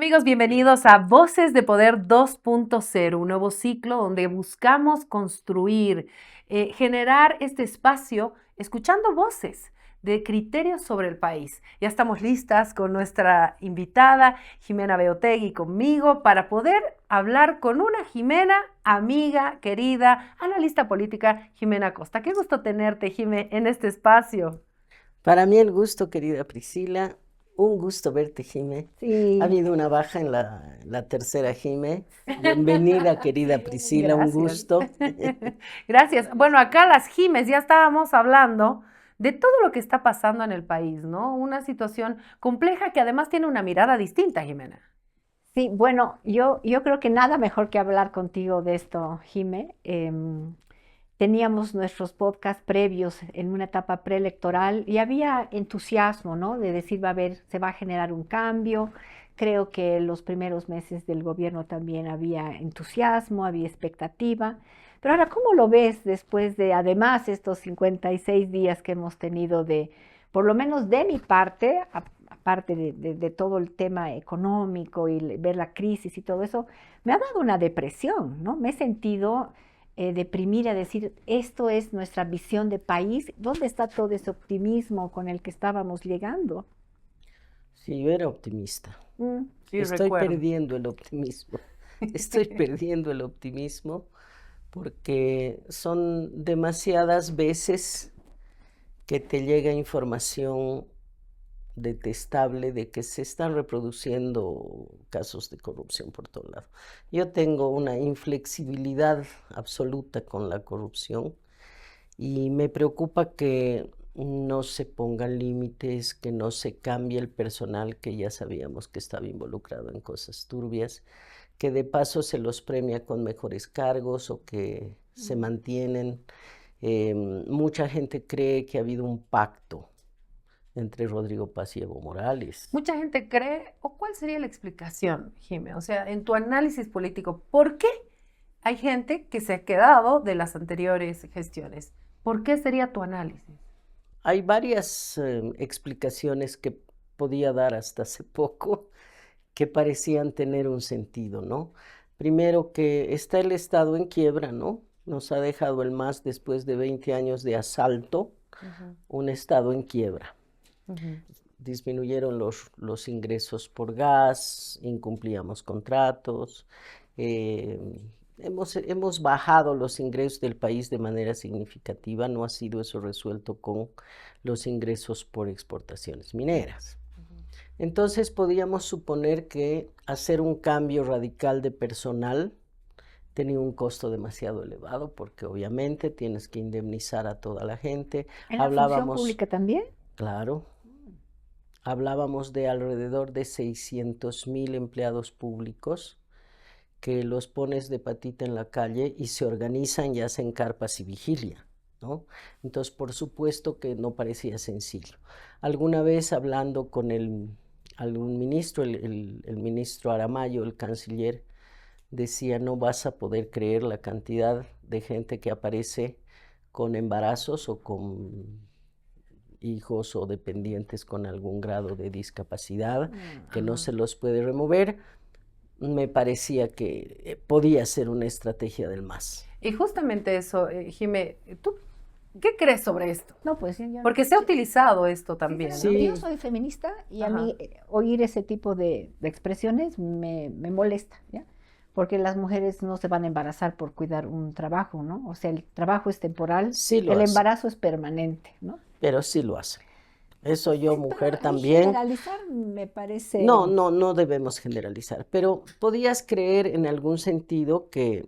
Amigos, bienvenidos a Voces de Poder 2.0, un nuevo ciclo donde buscamos construir, generar este espacio escuchando voces de criterios sobre el país. Ya estamos listas con nuestra invitada Jimena Beotegui conmigo para poder hablar con una Jimena, amiga, querida, analista política, Jimena Costa. Qué gusto tenerte, Jimé, en este espacio. Para mí el gusto, querida Priscila, un gusto verte, Jime. Ha Sí, habido una baja en la tercera, Jime. Bienvenida, querida Priscila, un gracias. gusto. Gracias. Bueno, acá las Jimes ya estábamos hablando de todo lo que está pasando en el país, ¿no? Una situación compleja que además tiene una mirada distinta, Jimena. Sí, bueno, yo creo que nada mejor que hablar contigo de esto, Jime. Teníamos nuestros podcasts previos en una etapa preelectoral y había entusiasmo, ¿no? De decir, va a haber, se va a generar un cambio. Creo que los primeros meses del gobierno también había entusiasmo, había expectativa. Pero ahora, ¿cómo lo ves después de, además, estos 56 días que hemos tenido de, por lo menos de mi parte, aparte de todo el tema económico y ver la crisis y todo eso, me ha dado una depresión, ¿no? Me he sentido deprimida, decir, esto es nuestra visión de país, ¿dónde está todo ese optimismo con el que estábamos llegando? Sí, yo era optimista. Mm, Sí, Estoy recuerdo. perdiendo el optimismo. Estoy perdiendo el optimismo porque son demasiadas veces que te llega información detestable de que se están reproduciendo casos de corrupción por todo lado. Yo tengo una inflexibilidad absoluta con la corrupción y me preocupa que no se pongan límites, que no se cambie el personal que ya sabíamos que estaba involucrado en cosas turbias, que de paso se los premia con mejores cargos o que se mantienen. Mucha gente cree que ha habido un pacto entre Rodrigo Paz y Evo Morales. Mucha gente cree, o cuál sería la explicación, Jimé, o sea, en tu análisis político, ¿por qué hay gente que se ha quedado de las anteriores gestiones? ¿Por qué sería tu análisis? Hay varias explicaciones que podía dar hasta hace poco que parecían tener un sentido, ¿no? Primero que está el Estado en quiebra, ¿no? Nos ha dejado el MAS después de 20 años de asalto, Ujú, un Estado en quiebra. ujú. Disminuyeron los ingresos por gas, incumplíamos contratos, eh, hemos bajado los ingresos del país de manera significativa, no ha sido eso resuelto con los ingresos por exportaciones mineras. Entonces podíamos suponer que hacer un cambio radical de personal tenía un costo demasiado elevado porque obviamente tienes que indemnizar a toda la gente. ¿En la función Hablábamos, pública también? claro, hablábamos de alrededor de 600,000 empleados públicos que los pones de patita en la calle y se organizan y hacen carpas y vigilia, ¿no? Entonces, por supuesto que no parecía sencillo. Alguna vez hablando con algún ministro, el ministro Aramayo, el canciller, decía, no vas a poder creer la cantidad de gente que aparece con embarazos o con hijos o dependientes con algún grado de discapacidad que no Ajá. se los puede remover. Me parecía que podía ser una estrategia del MAS. Y justamente eso, Jimé, ¿tú qué crees sobre esto? No, pues Porque se ha utilizado esto sí, también, pero ¿no? yo Sí, soy feminista y a Ajá. mí oír ese tipo de expresiones me molesta, ¿ya? Porque las mujeres no se van a embarazar por cuidar un trabajo, ¿no? O sea, el trabajo es temporal, sí lo el hacen, embarazo es permanente, ¿no? pero sí lo hacen. Eso yo, Sí, pero mujer a mí también. generalizar me parece. No, no, no debemos generalizar, pero podías creer en algún sentido que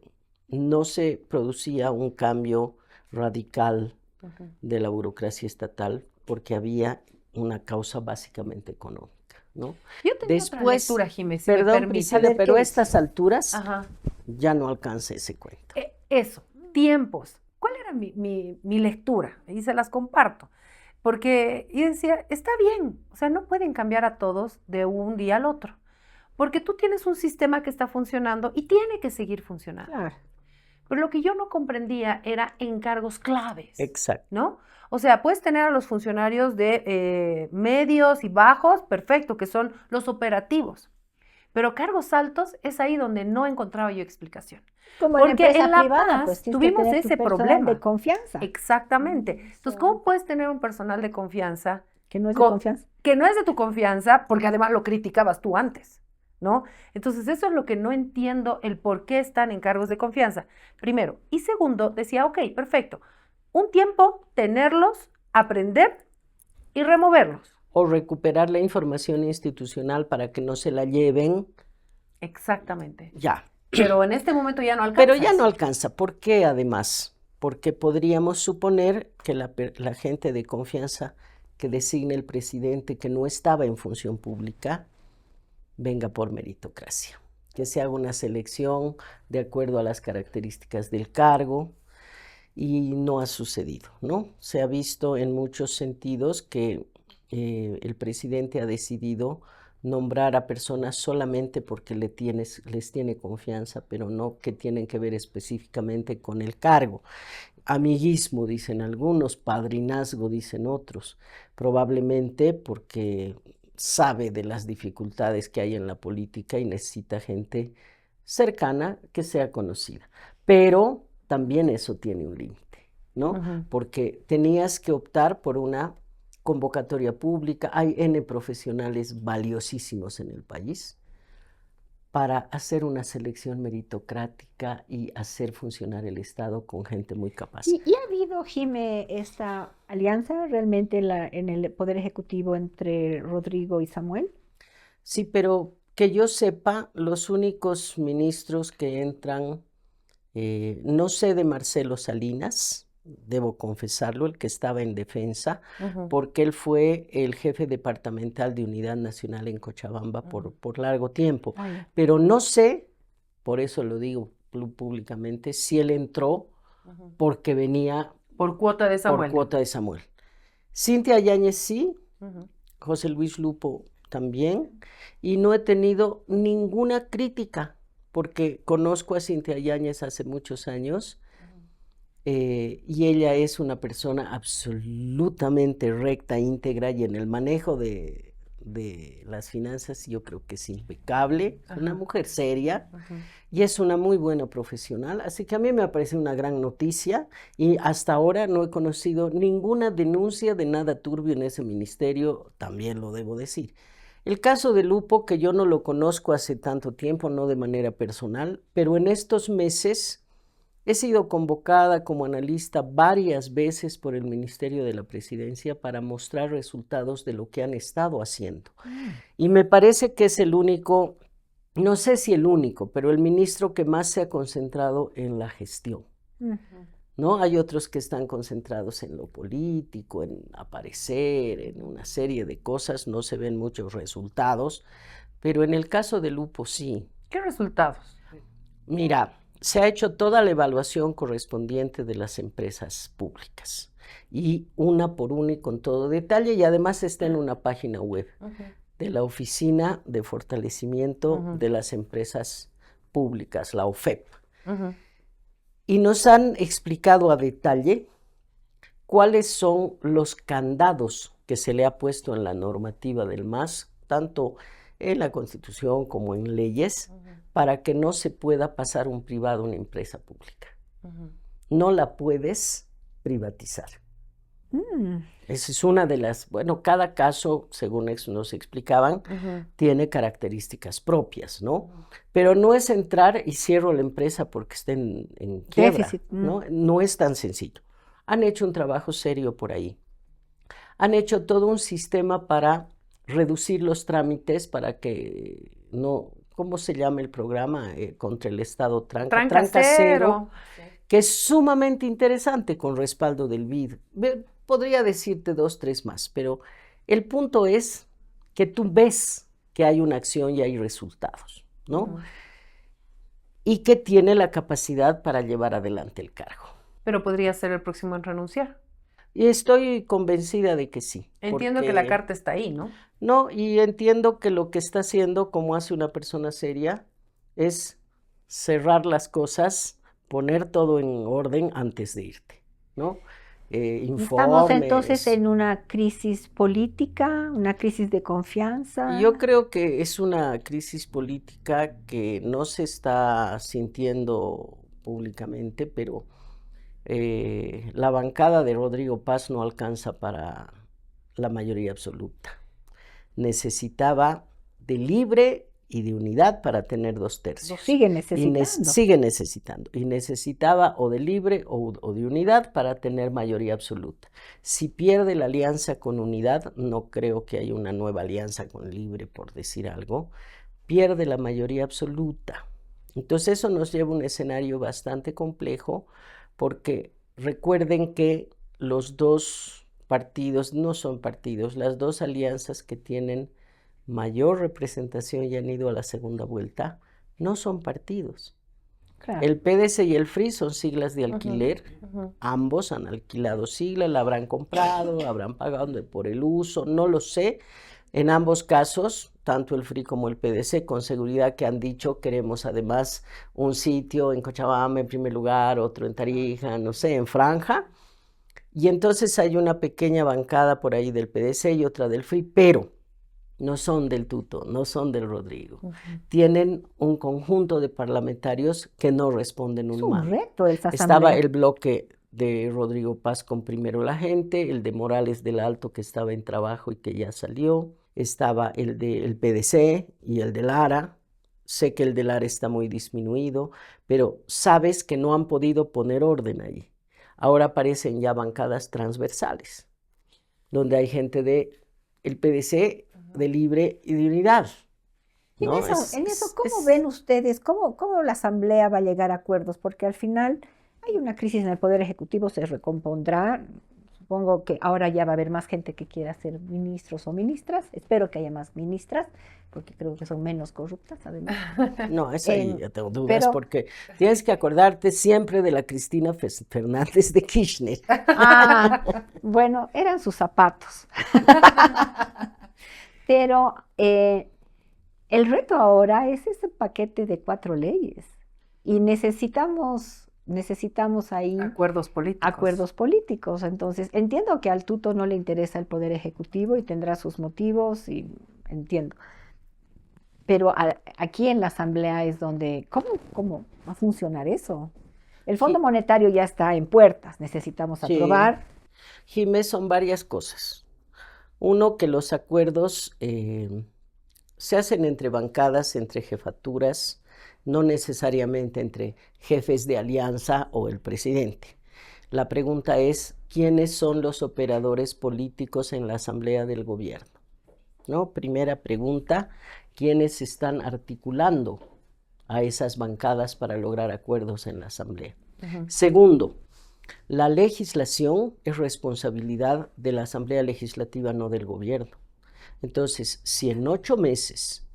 no se producía un cambio radical Ujú. de la burocracia estatal porque había una causa básicamente económica, ¿no? Yo tenía otra Después, lectura, Jimé, si me perdón permite. A Priscila, ver, pero a ¿qué es? estas alturas Ajá. ya no alcanza ese cuento. Eso, tiempos. ¿Cuál era mi lectura? Y se las comparto. Porque yo decía, está bien, o sea, no pueden cambiar a todos de un día al otro. Porque tú tienes un sistema que está funcionando y tiene que seguir funcionando. Claro. Pero lo que yo no comprendía era encargos claves, Exacto. ¿no? O sea, puedes tener a los funcionarios de medios y bajos, perfecto, que son los operativos. pero cargos altos es ahí donde no encontraba yo explicación. Como en la Porque empresa en La privada, Paz pues tienes que tuvimos tener tu ese personal problema. de confianza, Exactamente. Entonces, Eso. ¿cómo puedes tener un personal de confianza que no es de co- confianza. que no es de tu confianza, porque además lo criticabas tú antes, ¿no? Entonces, eso es lo que no entiendo, el por qué están en cargos de confianza, primero. Y segundo, decía, ok, perfecto, un tiempo tenerlos, aprender y removerlos. O recuperar la información institucional para que no se la lleven. Exactamente. Ya. Pero en este momento ya no Pero ya alcanzas. no alcanza. ¿Por qué además? Porque podríamos suponer que la gente de confianza que designe el presidente que no estaba en función pública venga por meritocracia, que se haga una selección de acuerdo a las características del cargo, y no ha sucedido, ¿no? Se ha visto en muchos sentidos que el presidente ha decidido nombrar a personas solamente porque les tiene confianza, pero no que tienen que ver específicamente con el cargo. Amiguismo, dicen algunos, padrinazgo, dicen otros, probablemente porque sabe de las dificultades que hay en la política y necesita gente cercana que sea conocida. Pero también eso tiene un límite, ¿no? Ujú. Porque tenías que optar por una convocatoria pública, hay N profesionales valiosísimos en el país, para hacer una selección meritocrática y hacer funcionar el Estado con gente muy capaz. ¿Y ha habido, Jime, esta alianza realmente en el Poder Ejecutivo entre Rodrigo y Samuel? Sí, pero que yo sepa, los únicos ministros que entran, no sé de Marcelo Salinas, debo confesarlo, el que estaba en defensa, Ujú. porque él fue el jefe departamental de Unidad Nacional en Cochabamba por largo tiempo. Ah, ya. Pero no sé, por eso lo digo públicamente, si él entró Ujú. porque venía Por cuota de por Samuel. cuota de Samuel. Cintia Yáñez sí, Ujú. José Luis Lupo también, y no he tenido ninguna crítica, porque conozco a Cintia Yáñez hace muchos años, y ella es una persona absolutamente recta, íntegra, y en el manejo de las finanzas yo creo que es impecable, es una Ajá. mujer seria, Ujú. y es una muy buena profesional, así que a mí me parece una gran noticia, y hasta ahora no he conocido ninguna denuncia de nada turbio en ese ministerio, también lo debo decir. El caso de Lupo, que yo no lo conozco hace tanto tiempo, no de manera personal, pero en estos meses he sido convocada como analista varias veces por el Ministerio de la Presidencia para mostrar resultados de lo que han estado haciendo. Y me parece que es el único, no sé si el único, pero el ministro que más se ha concentrado en la gestión, ¿no? Hay otros que están concentrados en lo político, en aparecer, en una serie de cosas, no se ven muchos resultados, pero en el caso de Lupo sí. ¿Qué resultados? Mira, se ha hecho toda la evaluación correspondiente de las empresas públicas, y una por una y con todo detalle, y además está en una página web de la Oficina de Fortalecimiento Ujú. de las Empresas Públicas, la OFEP. Ujú. Y nos han explicado a detalle cuáles son los candados que se le ha puesto en la normativa del MAS, tanto en la Constitución como en leyes, para que no se pueda pasar un privado a una empresa pública. Ujú. No la puedes privatizar. Mm. Esa es una de las, bueno, cada caso, según nos explicaban, Ujú. tiene características propias, ¿no? Pero no es entrar y cierro la empresa porque esté en quiebra, Déficit. ¿no? No es tan sencillo. Han hecho un trabajo serio por ahí. Han hecho todo un sistema para reducir los trámites para que no, ¿cómo se llama el programa? Contra el Estado Tranca Cero, Trancasero. que es sumamente interesante con respaldo del BID. Podría decirte 2, 3 más, pero el punto es que tú ves que hay una acción y hay resultados, ¿no? Ujú. Y que tiene la capacidad para llevar adelante el cargo. Pero podría ser el próximo en renunciar. Y estoy convencida de que sí. Entiendo que la porque- carta está ahí, ¿no? No, y entiendo que lo que está haciendo, como hace una persona seria, es cerrar las cosas, poner todo en orden antes de irte, ¿no? Estamos entonces informes. en una crisis política, una crisis de confianza. Yo creo que es una crisis política que no se está sintiendo públicamente, pero la bancada de Rodrigo Paz no alcanza para la mayoría absoluta. Necesitaba de libre y de unidad para tener 2/3. Lo sigue Y necesitando. sigue necesitando. Y necesitaba o de libre o de unidad para tener mayoría absoluta. Si pierde la alianza con unidad, no creo que haya una nueva alianza con libre, por decir algo, pierde la mayoría absoluta. Entonces eso nos lleva a un escenario bastante complejo, porque recuerden que los dos partidos no son partidos, las dos alianzas que tienen mayor representación y han ido a la segunda vuelta, no son partidos. Claro. El PDC y el FRI son siglas de alquiler, Ujú. ambos han alquilado siglas, la habrán comprado, habrán pagado por el uso, no lo sé. En ambos casos, tanto el FRI como el PDC, con seguridad que han dicho, queremos además un sitio en Cochabamba en primer lugar, otro en Tarija, no sé, en Franja. Y entonces hay una pequeña bancada por ahí del PDC y otra del FRI, pero no son del Tuto, no son del Rodrigo. Tienen un conjunto de parlamentarios que no responden Es un un mando. reto esa Estaba asamblea. el bloque de Rodrigo Paz con Primero la Gente, el de Morales del Alto que estaba en trabajo y que ya salió, estaba el del PDC y el de Lara. Sé que el de Lara está muy disminuido, pero sabes que no han podido poner orden ahí. Ahora aparecen ya bancadas transversales, donde hay gente de el PDC, de Libre y de Unidad. En ¿no? eso, ¿cómo ven ustedes? ¿Cómo la Asamblea va a llegar a acuerdos? Porque al final hay una crisis en el Poder Ejecutivo, se recompondrá. Supongo que ahora ya va a haber más gente que quiera ser ministros o ministras. Espero que haya más ministras, porque creo que son menos corruptas, además. No, eso ahí Em, ya tengo dudas, pero- porque tienes que acordarte siempre de la Cristina Fernández de Kirchner. Bueno, eran sus zapatos. Pero el reto ahora es ese paquete de 4 leyes. Y necesitamos ahí Acuerdos políticos. acuerdos políticos. Entonces, entiendo que al Tuto no le interesa el Poder Ejecutivo y tendrá sus motivos, y entiendo. Pero aquí en la Asamblea es donde, ¿cómo va a funcionar eso? El Fondo Sí. Monetario ya está en puertas, necesitamos Sí. aprobar. Jiménez, son varias cosas. Uno, que los acuerdos se hacen entre bancadas, entre jefaturas, no necesariamente entre jefes de alianza o el presidente. La pregunta es, ¿quiénes son los operadores políticos en la Asamblea del Gobierno? ¿No? Primera pregunta, ¿quiénes están articulando a esas bancadas para lograr acuerdos en la Asamblea? Segundo, la legislación es responsabilidad de la Asamblea Legislativa, no del gobierno. Entonces, si en 8 meses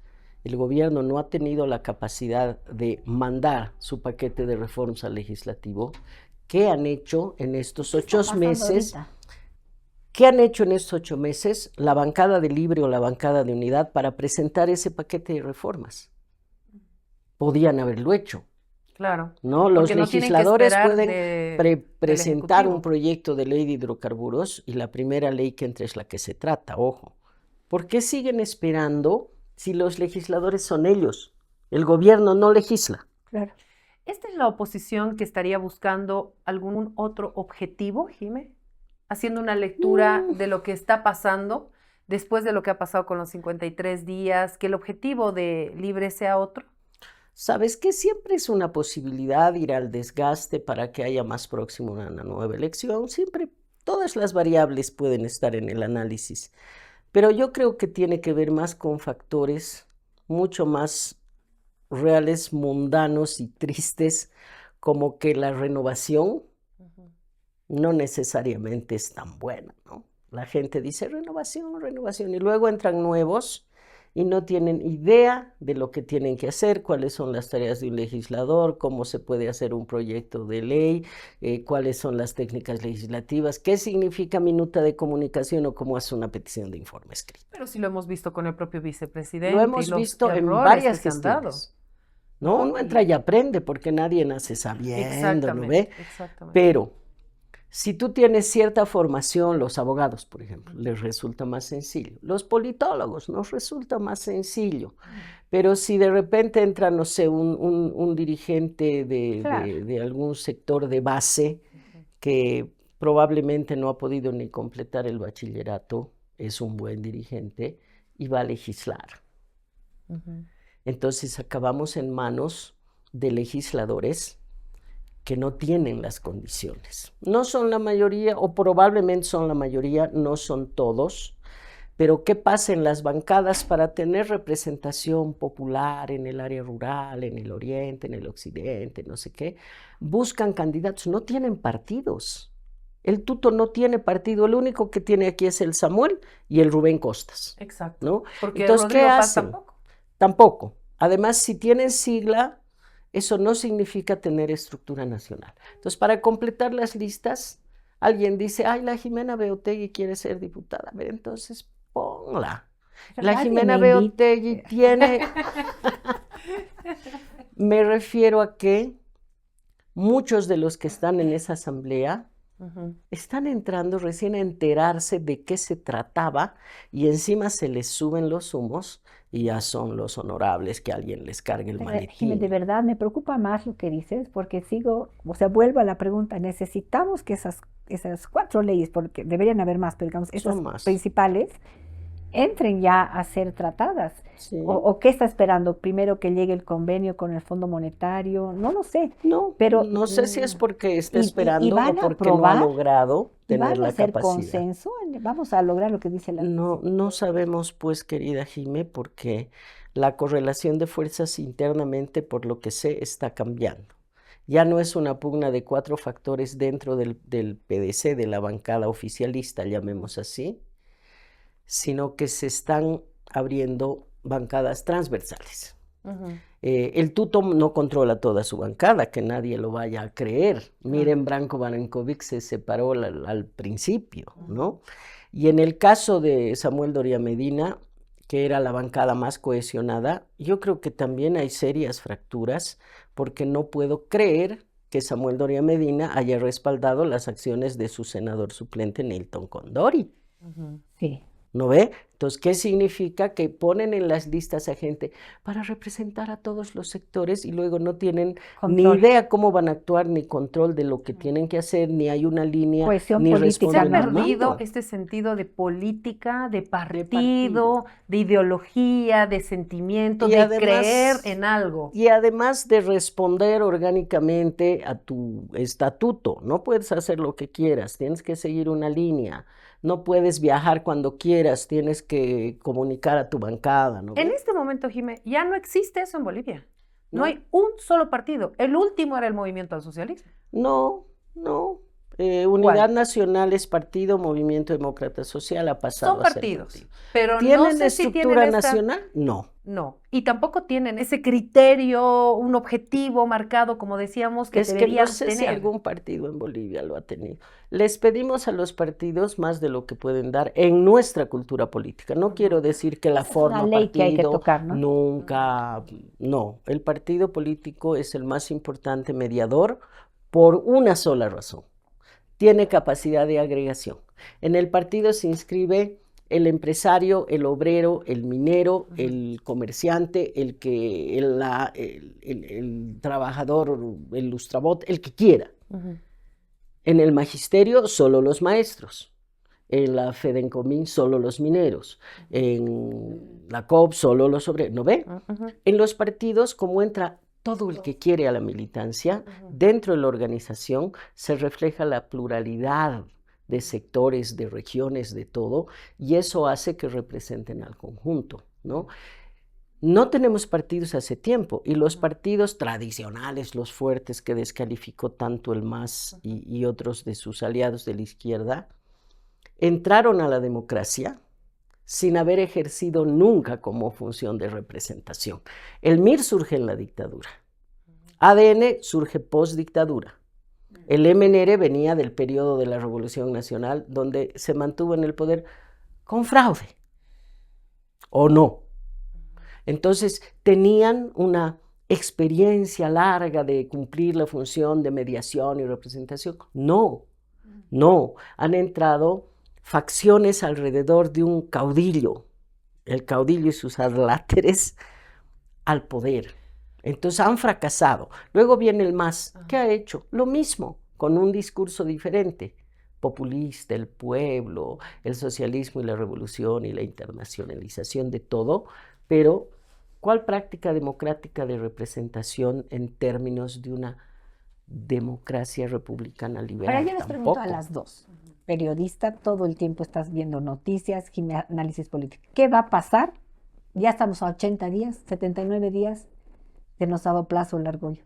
el gobierno no ha tenido la capacidad de mandar su paquete de reformas al legislativo, ¿qué han hecho en estos 8 meses? ¿Qué han hecho en estos 8 meses la bancada de Libre o la bancada de Unidad para presentar ese paquete de reformas? Podían haberlo hecho. Claro. ¿No? Los Porque no tienen que legisladores esperar pueden presentar Ejecutivo. un proyecto de ley de hidrocarburos y la primera ley que entre es la que se trata, ojo. ¿Por qué siguen esperando si los legisladores son ellos? El gobierno no legisla. Claro. ¿Esta es la oposición que estaría buscando algún otro objetivo, Jimé? Haciendo una lectura de lo que está pasando después de lo que ha pasado con los 53 días, que el objetivo de Libre sea otro. ¿Sabes que siempre es una posibilidad ir al desgaste para que haya más próximo una nueva elección? Siempre, todas las variables pueden estar en el análisis. Pero yo creo que tiene que ver más con factores mucho más reales, mundanos y tristes, como que la renovación no necesariamente es tan buena, ¿no? La gente dice renovación, renovación, y luego entran nuevos y no tienen idea de lo que tienen que hacer, cuáles son las tareas de un legislador, cómo se puede hacer un proyecto de ley, cuáles son las técnicas legislativas, qué significa minuta de comunicación o cómo hace una petición de informe escrito. Pero sí lo hemos visto con el propio vicepresidente. Lo hemos y los visto en errores varias que se han dado. gestiones. No, uno entra y aprende porque nadie nace sabiendo, ¿no ve? Exactamente. Pero Si tú tienes cierta formación, los abogados, por ejemplo, les resulta más sencillo. Los politólogos nos resulta más sencillo. Pero si de repente entra, no sé, un dirigente de algún sector de base que probablemente no ha podido ni completar el bachillerato, es un buen dirigente y va a legislar. Entonces acabamos en manos de legisladores que no tienen las condiciones. No son la mayoría, o probablemente son la mayoría, no son todos, pero ¿qué pasa en las bancadas para tener representación popular en el área rural, en el oriente, en el occidente, no sé qué? Buscan candidatos, no tienen partidos. El Tuto no tiene partido, el único que tiene aquí es el Samuel y el Rubén Costas. Exacto. ¿No? Porque entonces, Rodrigo ¿qué Paz hacen? tampoco. Tampoco. Además, si tienen sigla, eso no significa tener estructura nacional. Entonces, para completar las listas, alguien dice, ay, la Jimena Beotegui quiere ser diputada. A ver, entonces ponla. La Jimena Beotegui tiene... Me refiero a que muchos de los que están en esa asamblea están entrando recién a enterarse de qué se trataba y encima se les suben los humos y ya son los honorables que alguien les cargue el maletín. Jiménez, de verdad me preocupa más lo que dices porque vuelvo a la pregunta, necesitamos que esas 4 leyes, porque deberían haber más, pero digamos, esas principales, entren ya a ser tratadas. Sí. ¿O qué está esperando? Primero que llegue el convenio con el Fondo Monetario, no lo sé. No, pero no sé si es porque está esperando y van o porque a aprobar, no ha logrado tener van a la hacer capacidad. consenso, vamos a lograr lo que dice la... No sabemos, pues, querida Jimé, porque la correlación de fuerzas internamente, por lo que sé, está cambiando. Ya no es una pugna de 4 factores dentro del PDC, de la bancada oficialista, llamemos así, sino que se están abriendo bancadas transversales. El Tuto no controla toda su bancada, que nadie lo vaya a creer. Miren, Branko Barankovic se separó al principio, ¿no? Y en el caso de Samuel Doria Medina, que era la bancada más cohesionada, yo creo que también hay serias fracturas, porque no puedo creer que Samuel Doria Medina haya respaldado las acciones de su senador suplente Nilton Condori. Sí. ¿No ve? Entonces, ¿qué significa? Que ponen en las listas a gente para representar a todos los sectores y luego no tienen ni idea cómo van a actuar, ni control de lo que tienen que hacer, ni hay una línea, cohesión ni política. Se ha responden al perdido mando. este sentido de política, de partido, de ideología, de sentimiento, Y de además, creer en algo. Y además de responder orgánicamente a tu estatuto. No puedes hacer lo que quieras, tienes que seguir una línea. No puedes viajar cuando quieras, tienes que comunicar a tu bancada, ¿no? En este momento, Jimé, ya no existe eso en Bolivia. No ¿No? hay un solo partido. El último era el Movimiento al Socialismo. No. Unidad Nacional es partido, Movimiento Demócrata Social ha pasado Son a ser partidos, partido. pero ¿Tienen no sé si estructura tienen esta... nacional? No. No, y tampoco tienen ese criterio, un objetivo marcado, como decíamos, que Es que deberían no sé tener. si algún partido en Bolivia lo ha tenido. Les pedimos a los partidos más de lo que pueden dar en nuestra cultura política. No quiero decir que la forma una ley partido que hay que tocar, ¿no? nunca, no. El partido político es el más importante mediador por una sola razón. Tiene capacidad de agregación. En el partido se inscribe el empresario, el obrero, el minero, el comerciante, el trabajador, el lustrabot, el que quiera. En el magisterio, solo los maestros. En la Fedencomín, solo los mineros. En la COP, solo los obreros. ¿No ve? En los partidos, como entra todo el que quiere a la militancia, dentro de la organización se refleja la pluralidad de sectores, de regiones, de todo, y eso hace que representen al conjunto, ¿no? No tenemos partidos hace tiempo, y los partidos tradicionales, los fuertes que descalificó tanto el MAS y otros de sus aliados de la izquierda, entraron a la democracia sin haber ejercido nunca como función de representación. El MIR surge en la dictadura, ADN surge post-dictadura. El MNR venía del periodo de la Revolución Nacional, donde se mantuvo en el poder con fraude, ¿o no? Entonces, ¿tenían una experiencia larga de cumplir la función de mediación y representación? No. No, han entrado facciones alrededor de un caudillo, el caudillo y sus adláteres, al poder. Entonces han fracasado. Luego viene el MAS. ¿Qué ha hecho? Lo mismo, con un discurso diferente. Populista, el pueblo, el socialismo y la revolución y la internacionalización de todo, pero ¿cuál práctica democrática de representación en términos de una democracia republicana liberal? Ahora yo les pregunto a Tampoco. las dos. Periodista, todo el tiempo estás viendo noticias, análisis político. ¿Qué va a pasar? Ya estamos a 80 días, 79 días que nos ha dado plazo el Argollo.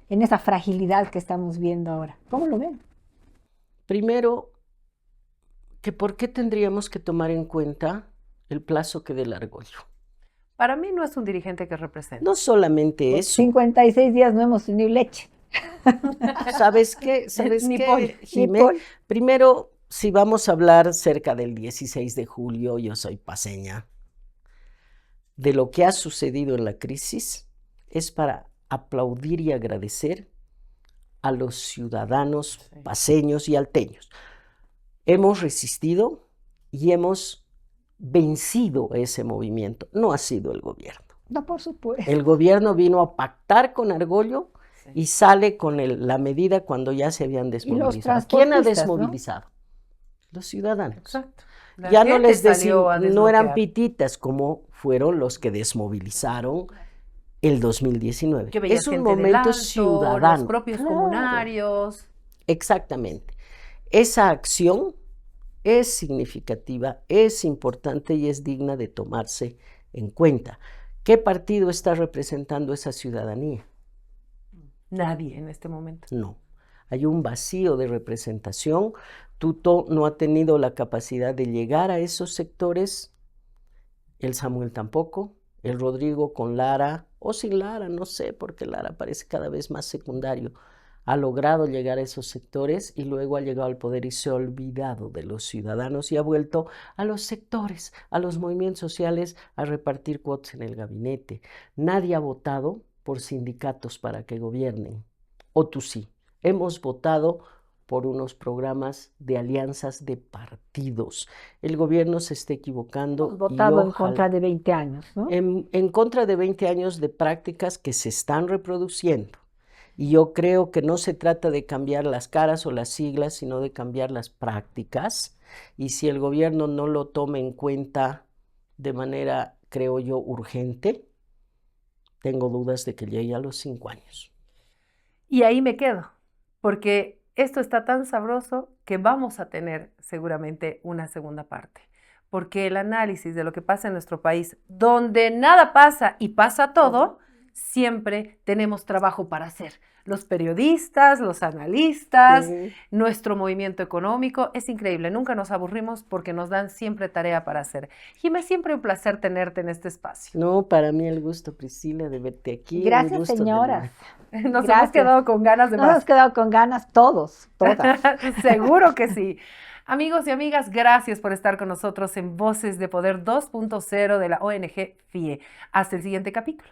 En esa fragilidad que estamos viendo ahora. ¿Cómo lo ven? Primero, que ¿por qué tendríamos que tomar en cuenta el plazo que dé el Argollo? Para mí no es un dirigente que representa. No solamente eso. 56 días no hemos tenido leche. ¿Sabes qué? ¿Sabes Ni qué, pollo, ni Jimé? pollo. Primero, si vamos a hablar cerca del 16 de julio, yo soy paceña, de lo que ha sucedido en la crisis, es para aplaudir y agradecer a los ciudadanos paceños y alteños. Hemos resistido y hemos vencido ese movimiento. No ha sido el gobierno. No, por supuesto. El gobierno vino a pactar con Argollo y sale con la medida cuando ya se habían desmovilizado. ¿Quién ha desmovilizado? ¿No? Los ciudadanos. Exacto. Ya no les decían, no eran pititas como fueron los que desmovilizaron el 2019. Es un momento ciudadano. Los propios comunarios. Exactamente. Esa acción es significativa, es importante y es digna de tomarse en cuenta. ¿Qué partido está representando esa ciudadanía? Nadie en este momento. No. Hay un vacío de representación. Tuto no ha tenido la capacidad de llegar a esos sectores. El Samuel tampoco. El Rodrigo con Lara, o sin Lara, no sé, porque Lara parece cada vez más secundario. Ha logrado llegar a esos sectores y luego ha llegado al poder y se ha olvidado de los ciudadanos y ha vuelto a los sectores, a los movimientos sociales, a repartir cuotas en el gabinete. Nadie ha votado por sindicatos para que gobiernen. O tú sí. Hemos votado por unos programas de alianzas de partidos. El gobierno se está equivocando. Hemos votado en contra de 20 años, ¿no? En contra de 20 años de prácticas que se están reproduciendo. Y yo creo que no se trata de cambiar las caras o las siglas, sino de cambiar las prácticas. Y si el gobierno no lo toma en cuenta de manera, creo yo, urgente, tengo dudas de que llegue a los 5 años. Y ahí me quedo, porque esto está tan sabroso que vamos a tener seguramente una segunda parte. Porque el análisis de lo que pasa en nuestro país, donde nada pasa y pasa todo, siempre tenemos trabajo para hacer. Los periodistas, los analistas, nuestro movimiento económico, es increíble, nunca nos aburrimos porque nos dan siempre tarea para hacer. Jimé, siempre un placer tenerte en este espacio. No, para mí el gusto, Priscila, de verte aquí. Gracias, señoras. Nos hemos quedado con ganas de más. Nos hemos quedado con ganas todos, todas. Seguro que sí. Amigos y amigas, gracias por estar con nosotros en Voces de Poder 2.0 de la ONG FIE. Hasta el siguiente capítulo.